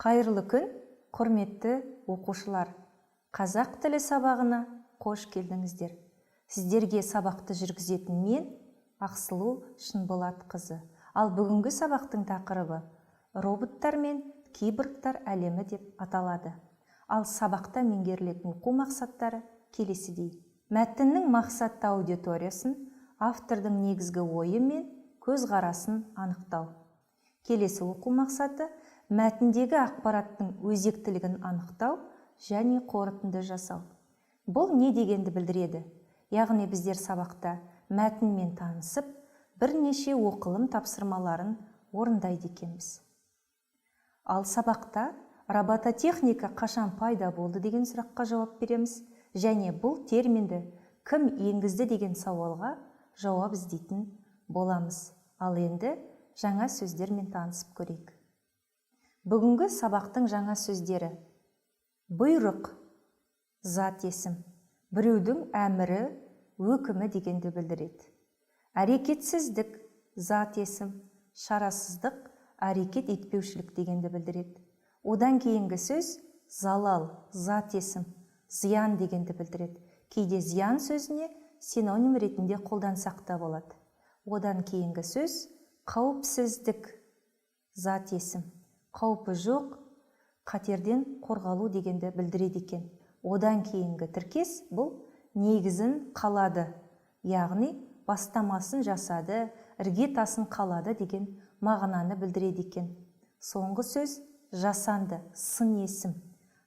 Қайырлы күн, құрметті оқушылар. Қазақ тілі сабағына қош келдіңіздер. Сіздерге сабақты жүргізетін мен Ақсұлу Шынболатқызы. Ал бүгінгі сабақтың тақырыбы роботтар мен киборгтар әлемі деп аталады. Ал сабақта меңгерілетін оқу мақсаттары келесідей. Мәтіннің мақсатты аудиториясын, автордың негізгі ойы мен көзқарасын анықтау. Келесі оқу мақсаты мәтіндегі ақпараттың өзектілігін анықтау және қорытынды жасау. Бұл не дегенді білдіреді? Яғни біздер сабақта мәтінмен танысып, бірнеше оқылым тапсырмаларын орындайды екенбіз. Ал сабақта робототехника қашан пайда болды деген сұраққа жауап береміз, және бұл терминді кім енгізді деген сауалға жауап іздейтін боламыз. Ал енді жаңа сөздермен танысып көрейік. Бүгінгі сабақтың жаңа сөздері: бұйрық, зат есім, біреудің әмірі, өкімі дегенді білдіреді. Әрекетсіздік, зат есім, шарасыздық, әрекет етпеушілік дегенді білдіреді. Одан кейінгі сөз залал, зат есім, зиян дегенді білдіреді. Кейде зиян сөзіне синоним ретінде қолдансақ та болады. Одан кейінгі сөз қауіпсіздік, зат есім, қаупі жоқ, қатерден қорғалу дегенді білдіреді екен. Одан кейінгі тіркес бұл негізін қалады, яғни бастамасын жасады, іргетасын қалады деген мағынаны білдіреді екен. Соңғы сөз жасанды, сын есім,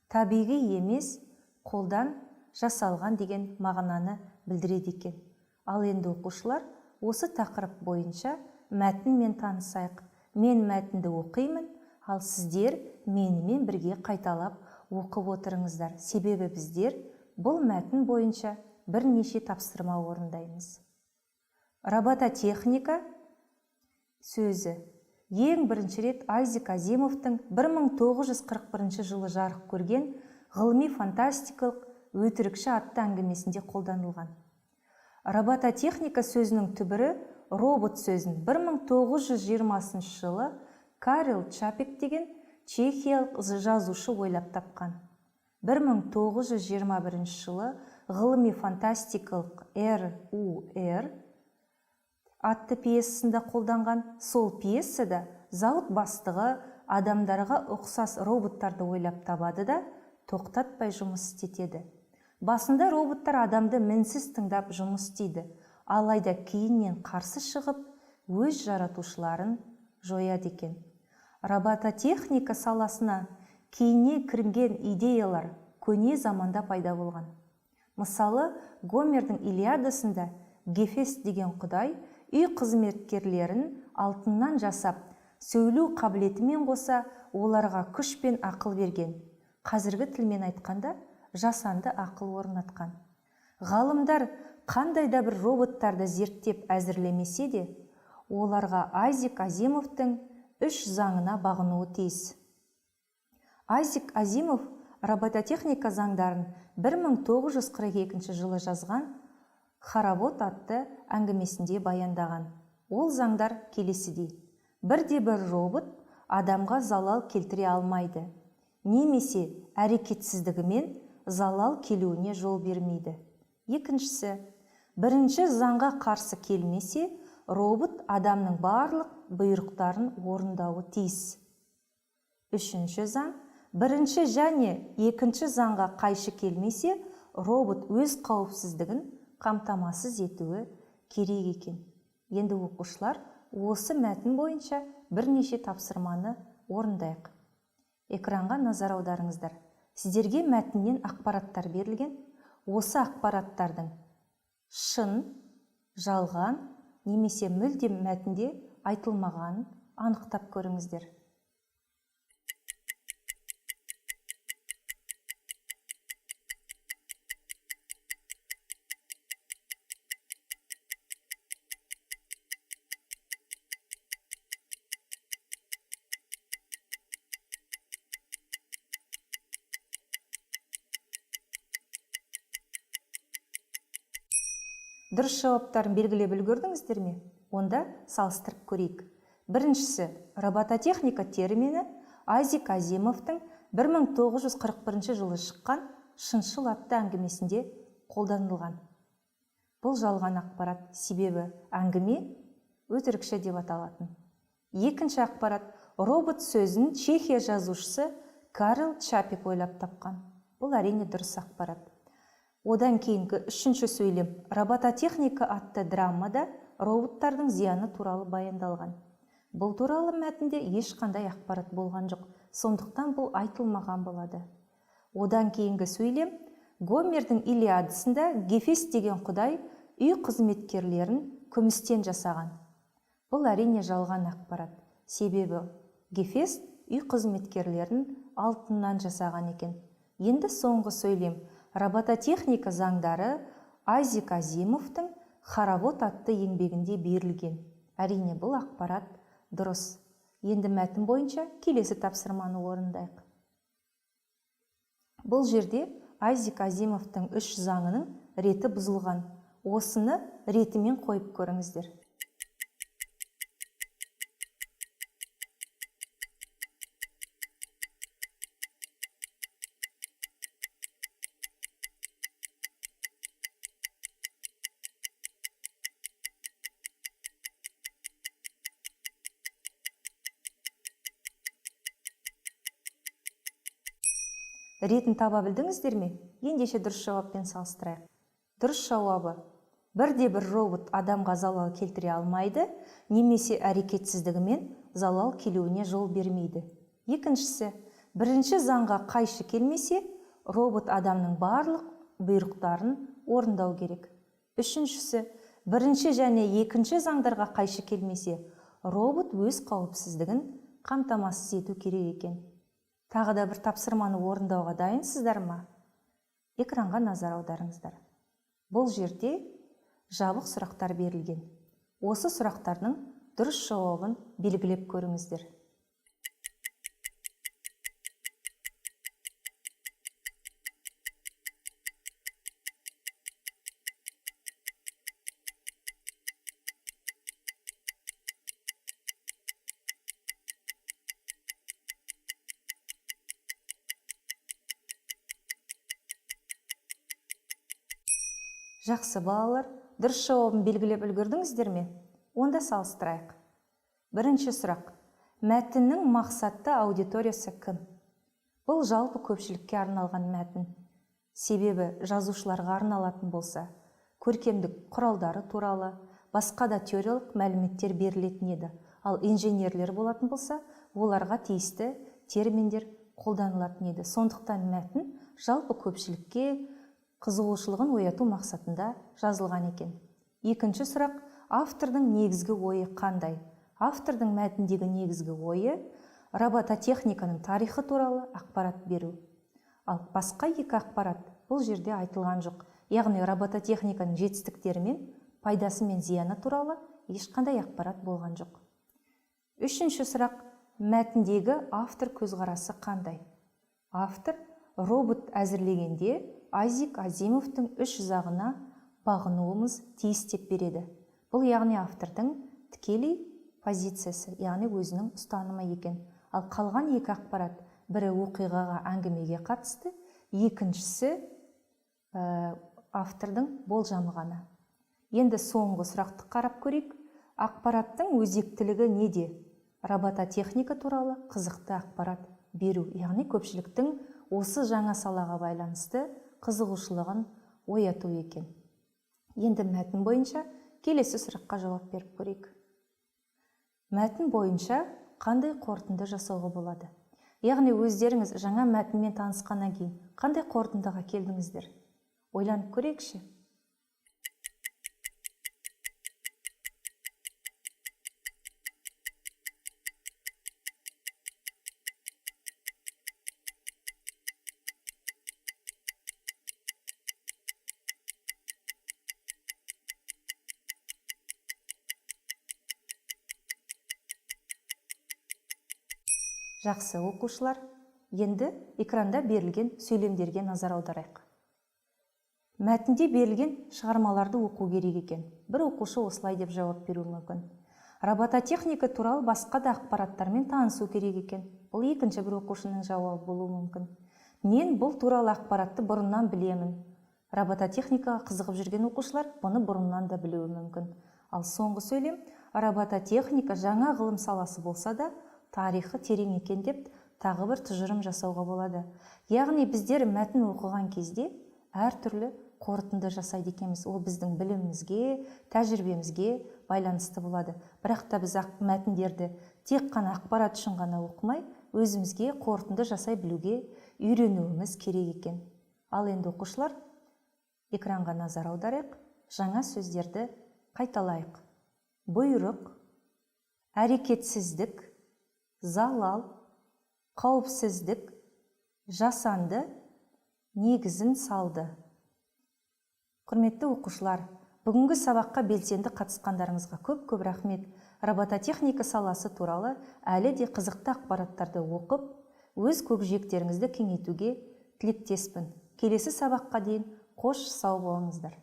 табиғи емес, қолдан жасалған деген мағынаны білдіреді екен. Ал енді оқушылар осы тақырып бойынша мәтінмен танысайық. Мен мәтінді оқимын, ал сіздер менімен бірге қайталап оқып отырыңыздар. Себебі біздер бұл мәтін бойынша бірнеше тапсырма орындаймыз. Робототехника сөзі ең бірінші рет Айзек Азимовтың 1941 жылы жарық көрген ғылыми фантастикалық өтірікші атты әңгімесінде қолданылған. Робототехника сөзінің түбірі робот сөзін 1920 жылы Карл Чапек деген чехиялық жазушы ойлап тапқан. 1921 жылы ғылыми фантастикалық РУР атты пьесасында қолданған. Сол пьесада зауыт бастығы адамдарға ұқсас роботтарды ойлап табады да тоқтатпай жұмыс істетеді. Басында роботтар адамды мінсіз тыңдап жұмыс істейді, алайда кейіннен қарсы шығып, өз жаратушыларын жояды екен. Робототехника саласына кейіннен кірген идеялар көне заманда пайда болған. Мысалы, Гомердің Илиадасында Гефест деген құдай үй қызметкерлерін алтыннан жасап, сөйлеу қабілетімен қоса оларға күш пен ақыл берген. Қазіргі тілмен айтқанда, жасанды ақыл орнатқан. Ғалымдар қандай да бір роботтарды зерттеп әзірлемесе де, оларға Айзек Азимовтың 3 заңына бағынуы тиіс. Айзек Азимов робототехника заңдарын 1942 жылы жазған Хоровод атты әңгімесінде баяндаған. Ол заңдар келесідей: бірде-бір робот адамға залал келтіре алмайды, немесе әрекетсіздігімен залал келуіне жол бермейді. Екіншісі, бірінші заңға қарсы келмесе, робот адамның барлық бұйрықтарын орындауы тиіс. Үшінші заң, бірінші және екінші заңға қайшы келмесе, робот өз қауіпсіздігін қамтамасыз етуі керек екен. Енді оқушылар осы мәтін бойынша бірнеше тапсырманы орындайық. Экранға назар аударыңыздар. Сіздерге мәтіннен ақпараттар берілген. Осы ақпараттардың шын, жалған немесе мүлдем мәтінде айтылмағанын анықтап көріңіздер. Дұрыс жауаптарын белгілеп үлгердіңіздер ме? Онда салыстырып көрейік. Біріншісі, робототехника термині Айзек Азимовтың 1941 жылы шыққан «Шыншыл» атты әңгімесінде қолданылған. Бұл жалған ақпарат, себебі әңгіме өтірікші деп аталатын. Екінші ақпарат, робот сөзін Чехия жазушысы Карл Чапек ойлап тапқан. Бұл әрине дұрыс ақпарат. Одан кейінгі үшінші сөйлем, робототехника атты драмада роботтардың зияны туралы баяндалған. Бұл туралы мәтінде ешқандай ақпарат болған жоқ, сондықтан бұл айтылмаған болады. Одан кейінгі сөйлем, Гомердің Илиадасында Гефест деген құдай үй қызметкерлерін күмістен жасаған. Бұл әрине жалған ақпарат, себебі Гефест үй қызметкерлерін алтыннан жасаған екен. Енді соңғы сөйлем, робототехника заңдары Айзек Азимовтың «Хоровод» атты еңбегінде берілген. Әрине бұл ақпарат дұрыс. Енді мәтін бойынша келесі тапсырманы орындайық. Бұл жерде Айзек Азимовтың 3 заңының реті бұзылған. Осыны ретімен қойып көріңіздер. Ретін таба білдіңіздер ме? Ендеше дұрыс жауаппен салыстырайық. Дұрыс жауабы: бірде-бір робот адамға залал келтіре алмайды, немесе әрекетсіздігімен залал келуіне жол бермейді. Екіншісі, бірінші заңға қайшы келмесе, робот адамның барлық бұйрықтарын орындау керек. Үшіншісі, бірінші және екінші заңдарға қайшы келмесе, робот өз қауіпсіздігін қамтамасыз ету керек екен. Тағы да бір тапсырманы орындауға дайынсыздар ма? Экранға назар аударыңыздар. Бұл жерде жабық сұрақтар берілген. Осы сұрақтардың дұрыс жауабын белгілеп көріңіздер. Жақсы балалар, дұрыс жауабын белгілеп үлгердіңіздер ме? Онда салыстырайық. Бірінші сұрақ. Мәтіннің мақсатты аудиториясы кім? Бұл жалпы көпшілікке арналған мәтін. Себебі жазушыларға арналатын болса, көркемдік құралдары туралы басқа да теориялық мәліметтер берілетін еді. Ал инженерлер болатын болса, оларға тиісті терминдер қолданылатын еді. Сондықтан мәтін жалпы көпшілікке қызығушылығын ояту мақсатында жазылған екен. Екінші сұрақ, автордың негізгі ойы қандай? Автордың мәтіндегі негізгі ойы робототехниканың тарихы туралы ақпарат беру. Ал басқа екі ақпарат бұл жерде айтылған жоқ. Яғни робототехниканың жетістіктері мен пайдасы мен зияны туралы ешқандай ақпарат болған жоқ. Үшінші сұрақ, мәтіндегі автор көзқарасы қандай? Автор робот әзірлегенде Айзек Азимовтың 3 заңына бағынуымыз тиіс деп береді. Бұл яғни автордың тікелей позициясы, яғни өзінің ұстанымы екен. Ал қалған екі ақпарат, бірі оқиғаға, әңгімеге қатысты, екіншісі автордың болжамы ғана. Енді соңғы сұрақты қарап көрейік. Ақпараттың өзектілігі неде? Робототехника туралы қызықты ақпарат беру, яғни көпшіліктің осы жаңа салаға байланысты қызығушылығын ояту екен. Енді мәтін бойынша келесі сұраққа жауап беріп көрейік. Мәтін бойынша қандай қорытынды жасауға болады? Яғни өздеріңіз жаңа мәтінмен танысқаннан кейін қандай қорытындыға келдіңіздер? Ойланып көрейікші. Жақсы оқушылар, енді экранда берілген сөйлемдерге назар аударайық. Мәтінде берілген шығармаларды оқу керек екен. Бір оқушы осылай деп жауап беруі мүмкін. Робототехника туралы басқа да ақпараттармен танысу керек екен. Бұл екінші бір оқушының жауабы болуы мүмкін. Мен бұл туралы ақпаратты бұрыннан білемін. Робототехникаға қызығып жүрген оқушылар бұны бұрыннан да білуі мүмкін. Ал соңғы сөйлем, робототехника жаңа ғылым саласы болса да, тарихы терең екен деп тағы бір тұжырым жасауға болады. Яғни біздер мәтін оқыған кезде әртүрлі қорытынды жасайды екенбіз. Ол біздің білімімізге, тәжірибемізге байланысты болады. Бірақ та біз мәтіндерді тек қана ақпарат үшін ғана оқымай, өзімізге қорытынды жасай білуге үйренуіміз керек екен. Ал енді оқушылар, экранға назар аударайық, жаңа сөздерді қайталайық. Бұйрық, әрекетсіздік, залал, қауіпсіздік, жасанды, негізін салды. Құрметті оқушылар, бүгінгі сабаққа белсенді қатысқандарыңызға көп рахмет. Робототехника саласы туралы әлі де қызықты ақпараттарды оқып, өз көкжиектеріңізді кеңейтуге тілектеспін. Келесі сабаққа дейін қош сау болыңыздар.